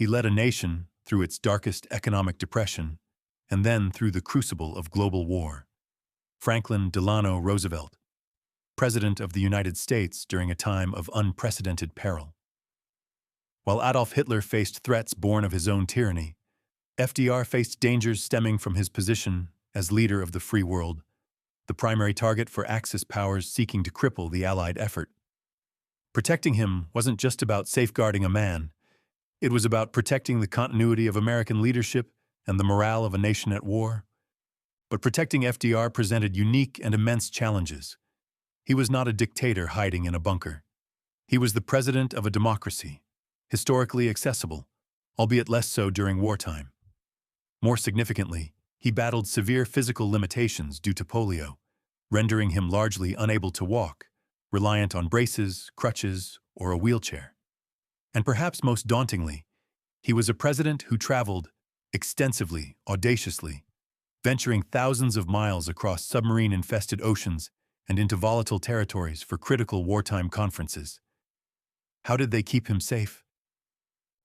He led a nation through its darkest economic depression and then through the crucible of global war. Franklin Delano Roosevelt, President of the United States during a time of unprecedented peril. While Adolf Hitler faced threats born of his own tyranny, FDR faced dangers stemming from his position as leader of the free world, the primary target for Axis powers seeking to cripple the Allied effort. Protecting him wasn't just about safeguarding a man, it was about protecting the continuity of American leadership and the morale of a nation at war. But protecting FDR presented unique and immense challenges. He was not a dictator hiding in a bunker. He was the president of a democracy, historically accessible, albeit less so during wartime. More significantly, he battled severe physical limitations due to polio, rendering him largely unable to walk, reliant on braces, crutches, or a wheelchair. And perhaps most dauntingly, he was a president who traveled extensively, audaciously, venturing thousands of miles across submarine-infested oceans and into volatile territories for critical wartime conferences. How did they keep him safe?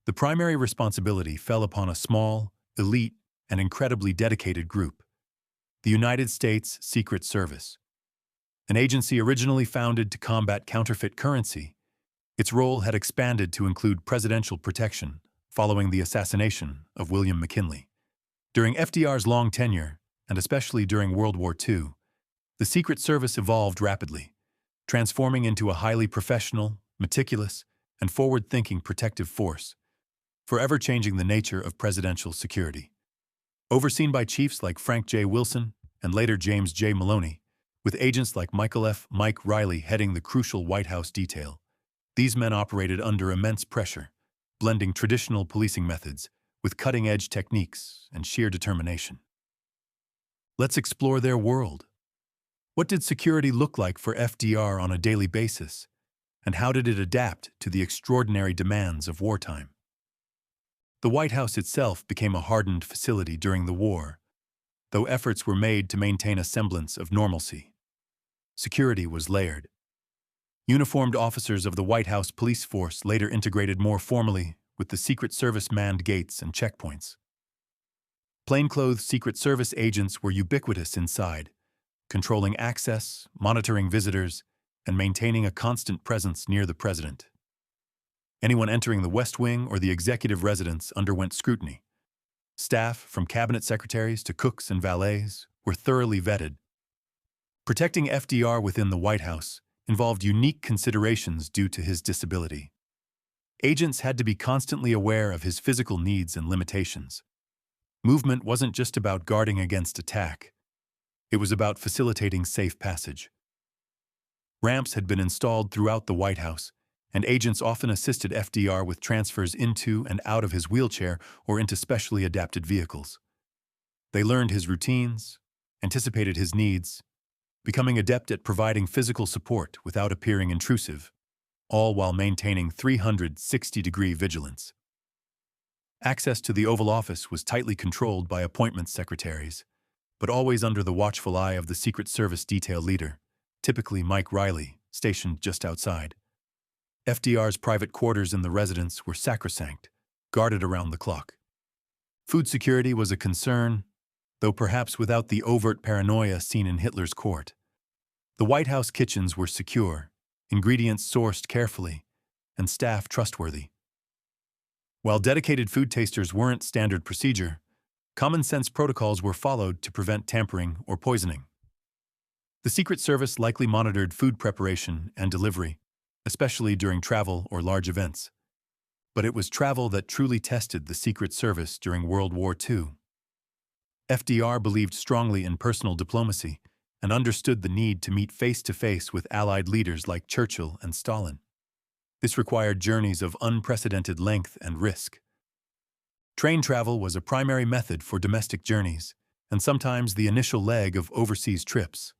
The primary responsibility fell upon a small, elite, and incredibly dedicated group, the United States Secret Service. An agency originally founded to combat counterfeit currency, its role had expanded to include presidential protection following the assassination of William McKinley. During FDR's long tenure, and especially during World War II, the Secret Service evolved rapidly, transforming into a highly professional, meticulous, and forward-thinking protective force, forever changing the nature of presidential security. Overseen by chiefs like Frank J. Wilson and later James J. Maloney, with agents like Mike Riley heading the crucial White House detail, these men operated under immense pressure, blending traditional policing methods with cutting-edge techniques and sheer determination. Let's explore their world. What did security look like for FDR on a daily basis, and how did it adapt to the extraordinary demands of wartime? The White House itself became a hardened facility during the war, though efforts were made to maintain a semblance of normalcy. Security was layered. Uniformed officers of the White House police force later integrated more formally with the Secret Service manned gates and checkpoints. Plainclothes Secret Service agents were ubiquitous inside, controlling access, monitoring visitors, and maintaining a constant presence near the president. Anyone entering the West Wing or the executive residence underwent scrutiny. Staff, from cabinet secretaries to cooks and valets, were thoroughly vetted. Protecting FDR within the White House involved unique considerations due to his disability. Agents had to be constantly aware of his physical needs and limitations. Movement wasn't just about guarding against attack. It was about facilitating safe passage. Ramps had been installed throughout the White House, and agents often assisted FDR with transfers into and out of his wheelchair or into specially adapted vehicles. They learned his routines, anticipated his needs, becoming adept at providing physical support without appearing intrusive, all while maintaining 360-degree vigilance. Access to the Oval Office was tightly controlled by appointments secretaries, but always under the watchful eye of the Secret Service detail leader, typically Mike Riley, stationed just outside. FDR's private quarters in the residence were sacrosanct, guarded around the clock. Food security was a concern, though perhaps without the overt paranoia seen in Hitler's court. The White House kitchens were secure, ingredients sourced carefully, and staff trustworthy. While dedicated food tasters weren't standard procedure, common-sense protocols were followed to prevent tampering or poisoning. The Secret Service likely monitored food preparation and delivery, especially during travel or large events. But it was travel that truly tested the Secret Service during World War II. FDR believed strongly in personal diplomacy and understood the need to meet face-to-face with Allied leaders like Churchill and Stalin. This required journeys of unprecedented length and risk. Train travel was a primary method for domestic journeys, and sometimes the initial leg of overseas trips.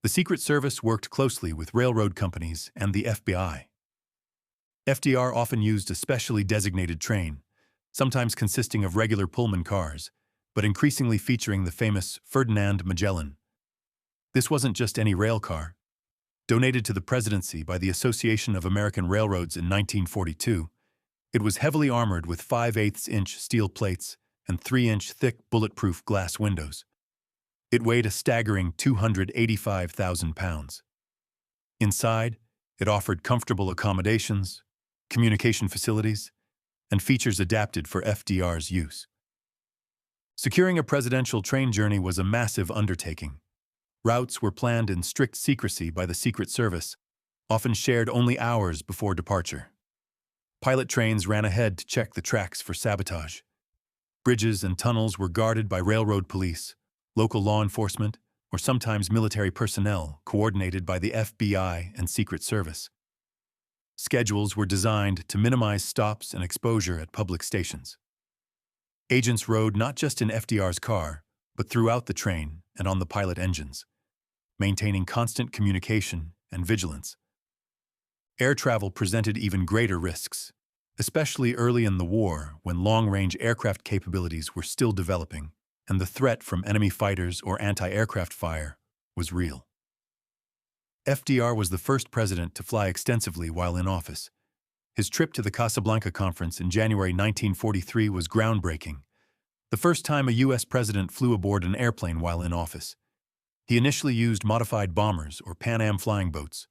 The Secret Service worked closely with railroad companies and the FBI. FDR often used a specially designated train, sometimes consisting of regular Pullman cars, but increasingly featuring the famous Ferdinand Magellan. This wasn't just any rail car. Donated to the presidency by the Association of American Railroads in 1942, It was heavily armored with 5/8-inch steel plates and 3-inch thick bulletproof glass windows. It weighed a staggering 285,000 pounds. Inside, it offered comfortable accommodations, communication facilities, and features adapted for FDR's use. Securing a presidential train journey was a massive undertaking. Routes were planned in strict secrecy by the Secret Service, often shared only hours before departure. Pilot trains ran ahead to check the tracks for sabotage. Bridges and tunnels were guarded by railroad police, local law enforcement, or sometimes military personnel coordinated by the FBI and Secret Service. Schedules were designed to minimize stops and exposure at public stations. Agents rode not just in FDR's car, but throughout the train and on the pilot engines, maintaining constant communication and vigilance. Air travel presented even greater risks, especially early in the war when long-range aircraft capabilities were still developing and the threat from enemy fighters or anti-aircraft fire was real. FDR was the first president to fly extensively while in office. His trip to the Casablanca Conference in January 1943 was groundbreaking, the first time a U.S. president flew aboard an airplane while in office. He initially used modified bombers or Pan Am flying boats.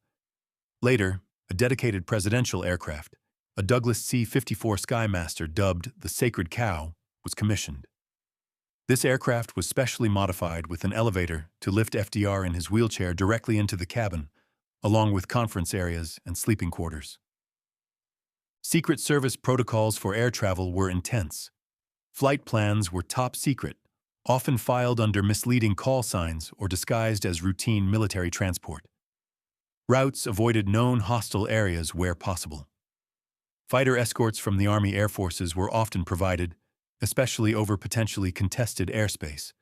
Later, a dedicated presidential aircraft, a Douglas C-54 Skymaster dubbed the Sacred Cow, was commissioned. This aircraft was specially modified with an elevator to lift FDR in his wheelchair directly into the cabin, along with conference areas and sleeping quarters. Secret Service protocols for air travel were intense. Flight plans were top secret, often filed under misleading call signs or disguised as routine military transport. Routes avoided known hostile areas where possible. Fighter escorts from the Army Air Forces were often provided, especially over potentially contested airspace.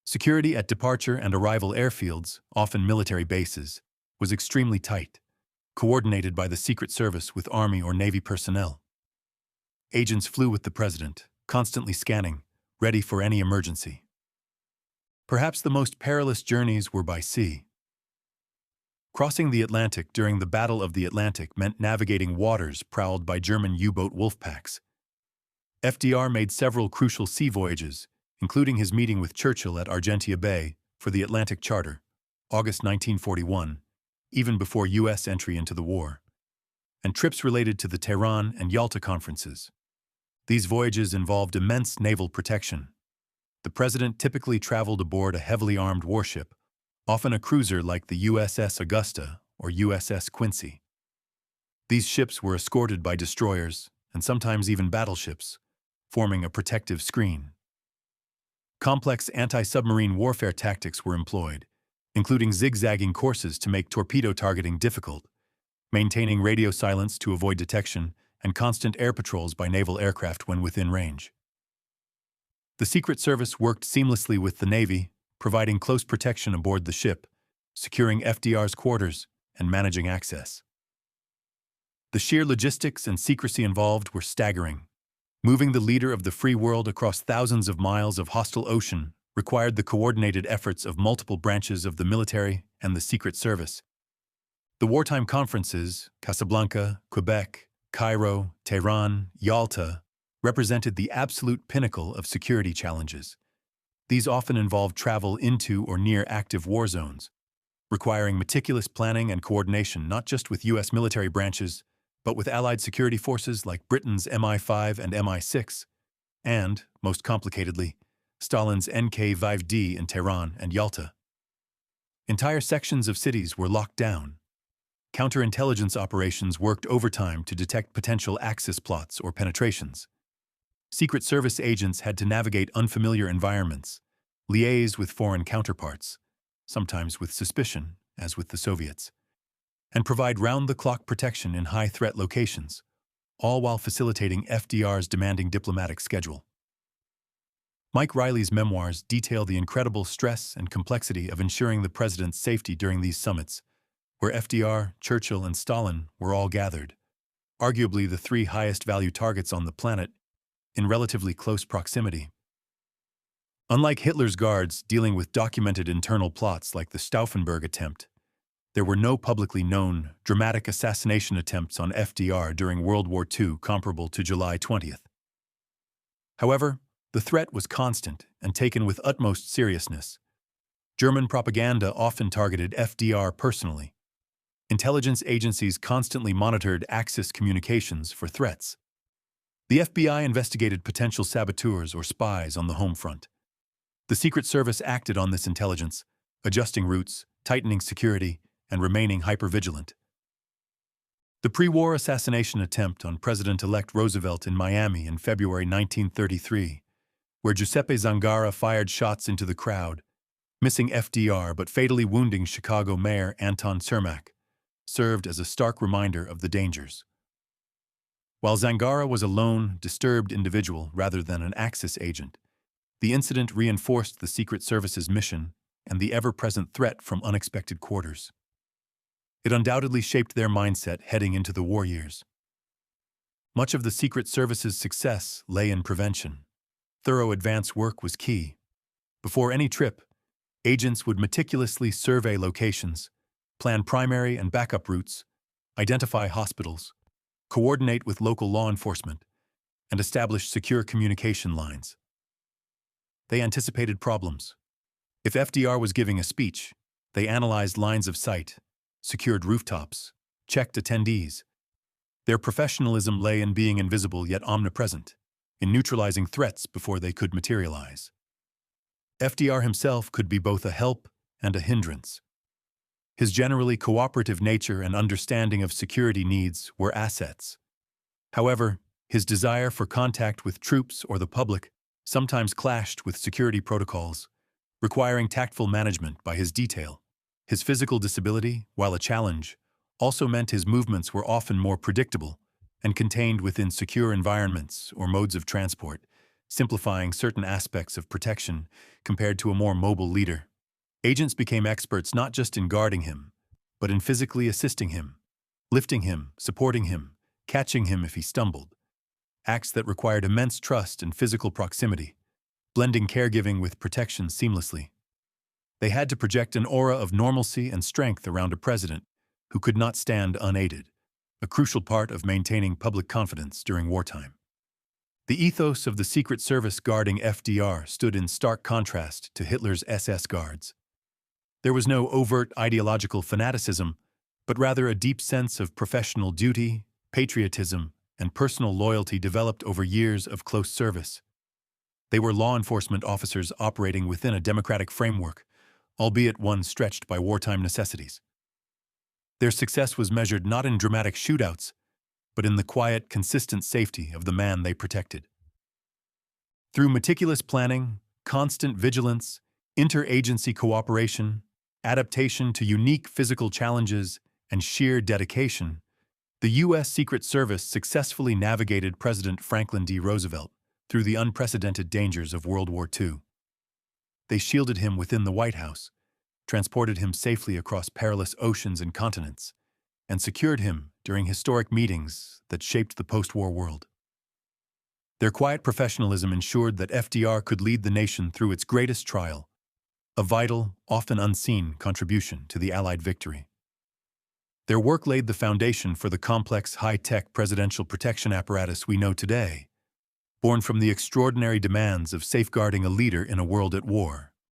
Security at departure and arrival airfields, often military bases, was extremely tight, coordinated by the Secret Service with Army or Navy personnel. Agents flew with the president, constantly scanning, ready for any emergency. Perhaps the most perilous journeys were by sea. Crossing the Atlantic during the Battle of the Atlantic meant navigating waters prowled by German U-boat wolf packs. FDR made several crucial sea voyages, including his meeting with Churchill at Argentia Bay for the Atlantic Charter, August 1941, even before U.S. entry into the war, and trips related to the Tehran and Yalta conferences. These voyages involved immense naval protection. The president typically traveled aboard a heavily armed warship, often a cruiser like the USS Augusta or USS Quincy. These ships were escorted by destroyers and sometimes even battleships, forming a protective screen. Complex anti-submarine warfare tactics were employed, including zigzagging courses to make torpedo targeting difficult, maintaining radio silence to avoid detection, and constant air patrols by naval aircraft when within range. The Secret Service worked seamlessly with the Navy, providing close protection aboard the ship, securing FDR's quarters, and managing access. The sheer logistics and secrecy involved were staggering. Moving the leader of the free world across thousands of miles of hostile ocean required the coordinated efforts of multiple branches of the military and the Secret Service. The wartime conferences, Casablanca, Quebec, Cairo, Tehran, Yalta, represented the absolute pinnacle of security challenges. These often involved travel into or near active war zones, requiring meticulous planning and coordination not just with U.S. military branches, but with Allied security forces like Britain's MI5 and MI6, and, most complicatedly, Stalin's NK-5D in Tehran and Yalta. Entire sections of cities were locked down. Counterintelligence operations worked overtime to detect potential Axis plots or penetrations. Secret Service agents had to navigate unfamiliar environments, liaise with foreign counterparts, sometimes with suspicion, as with the Soviets, and provide round-the-clock protection in high-threat locations, all while facilitating FDR's demanding diplomatic schedule. Mike Riley's memoirs detail the incredible stress and complexity of ensuring the president's safety during these summits, where FDR, Churchill, and Stalin were all gathered, arguably the three highest-value targets on the planet, in relatively close proximity. Unlike Hitler's guards dealing with documented internal plots like the Stauffenberg attempt, There were no publicly known, dramatic assassination attempts on FDR during World War II comparable to July 20th. However, the threat was constant and taken with utmost seriousness. German propaganda often targeted FDR personally. Intelligence agencies constantly monitored Axis communications for threats. The FBI investigated potential saboteurs or spies on the home front. The Secret Service acted on this intelligence, adjusting routes, tightening security, and remaining hypervigilant. The pre-war assassination attempt on President-elect Roosevelt in Miami in February 1933, where Giuseppe Zangara fired shots into the crowd, missing FDR but fatally wounding Chicago Mayor Anton Cermak, served as a stark reminder of the dangers. While Zangara was a lone, disturbed individual rather than an Axis agent, the incident reinforced the Secret Service's mission and the ever-present threat from unexpected quarters. It undoubtedly shaped their mindset heading into the war years. Much of the Secret Service's success lay in prevention. Thorough advance work was key. Before any trip, agents would meticulously survey locations, plan primary and backup routes, identify hospitals, coordinate with local law enforcement, and establish secure communication lines. They anticipated problems. If FDR was giving a speech, they analyzed lines of sight, secured rooftops, checked attendees. Their professionalism lay in being invisible yet omnipresent, in neutralizing threats before they could materialize. FDR himself could be both a help and a hindrance. His generally cooperative nature and understanding of security needs were assets. However, his desire for contact with troops or the public sometimes clashed with security protocols, requiring tactful management by his detail. His physical disability, while a challenge, also meant his movements were often more predictable and contained within secure environments or modes of transport, simplifying certain aspects of protection compared to a more mobile leader. Agents became experts not just in guarding him, but in physically assisting him, lifting him, supporting him, catching him if he stumbled. Acts that required immense trust and physical proximity, blending caregiving with protection seamlessly. They had to project an aura of normalcy and strength around a president who could not stand unaided, a crucial part of maintaining public confidence during wartime. The ethos of the Secret Service guarding FDR stood in stark contrast to Hitler's SS guards. There was no overt ideological fanaticism, but rather a deep sense of professional duty, patriotism, and personal loyalty developed over years of close service. They were law enforcement officers operating within a democratic framework, albeit one stretched by wartime necessities. Their success was measured not in dramatic shootouts, but in the quiet, consistent safety of the man they protected. Through meticulous planning, constant vigilance, interagency cooperation, adaptation to unique physical challenges, and sheer dedication, the U.S. Secret Service successfully navigated President Franklin D. Roosevelt through the unprecedented dangers of World War II. They shielded him within the White House, transported him safely across perilous oceans and continents, and secured him during historic meetings that shaped the post-war world. Their quiet professionalism ensured that FDR could lead the nation through its greatest trial, a vital, often unseen contribution to the Allied victory. Their work laid the foundation for the complex, high-tech presidential protection apparatus we know today, born from the extraordinary demands of safeguarding a leader in a world at war.